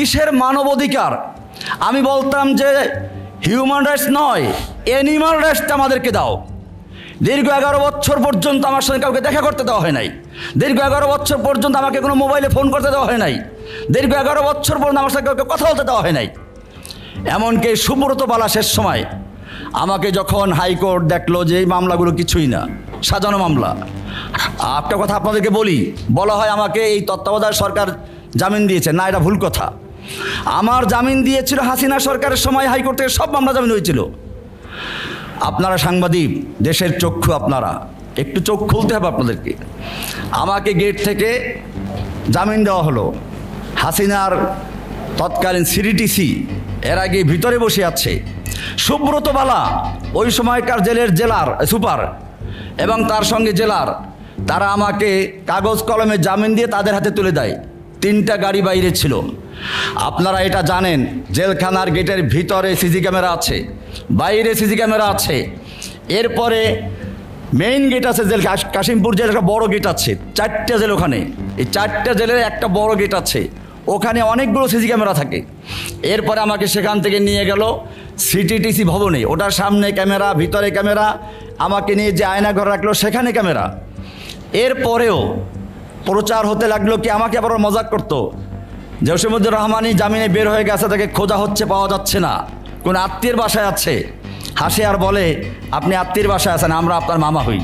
কিসের মানবাধিকার? আমি বলতাম যে হিউম্যান রাইটস নয়, অ্যানিমাল রাইটসটা আমাদেরকে দাও। দীর্ঘ 11 বছর পর্যন্ত আমার সঙ্গে কাউকে দেখা করতে দেওয়া হয় নাই। দীর্ঘ 11 বছর পর্যন্ত আমাকে কোনো মোবাইলে ফোন করতে দেওয়া হয় নাই। দীর্ঘ 11 বছর পর্যন্ত আমার সঙ্গে কাউকে কথা বলতে দেওয়া হয় নাই। এমনকি সুব্রত বালা শেষ সময় আমাকে যখন হাইকোর্ট দেখলো যে এই মামলাগুলো কিছুই না, সাজানো মামলা। একটা কথা আপনাদেরকে বলা হয় আমাকে এই তত্ত্বাবধায়ক সরকার জামিন দিয়েছে, না, এটা ভুল কথা। আমার জামিন দিয়েছিল হাসিনা সরকারের সময়, হাইকোর্ট থেকে সব মামলা জামিন হয়েছিল। আপনারা সাংবাদিক, দেশের চক্ষু, আপনারা একটু চোখ খুলতে হবে আপনাদেরকে। আমাকে গেট থেকে জামিন দেওয়া হলো। হাসিনার তৎকালীন সিডিটিসি এর আগে ভিতরে বসে আছে। সুব্রত বালা ওই সময়কার জেলের জেলার সুপার এবং তার সঙ্গে জেলার, তারা আমাকে কাগজ কলমে জামিন দিয়ে তাদের হাতে তুলে দেয়। 3টা গাড়ি বাইরে ছিল। আপনারা এটা জানেন, জেলখানার গেটের ভিতরে সিসি ক্যামেরা আছে, বাইরে সিসি ক্যামেরা আছে। এরপরে মেইন গেট আছে, জেল কাশিমপুর জেলের একটা বড় গেট আছে, 4টা জেল ওখানে। এই 4টা জেলের একটা বড় গেট আছে, ওখানে অনেকগুলো সিসি ক্যামেরা থাকে। এরপরে আমাকে সেখান থেকে নিয়ে গেল সিটিটিসি ভবনে, ওটার সামনে ক্যামেরা, ভিতরে ক্যামেরা। আমাকে নিয়ে যে আয়না ঘরে রাখলো সেখানে ক্যামেরা। এরপরেও প্রচার হতে লাগলো কি, আমাকে আবার মজাক করতো, জসিমউদ্দিন রহমানই জামিনে বের হয়ে গেছে, তাকে খোঁজা হচ্ছে, পাওয়া যাচ্ছে না, কোন আত্মীয়ের বাসায় আছে। হাসে আর বলে, আপনি আত্মীয়ের বাসায় আছেন, আমরা আপনার মামা হই।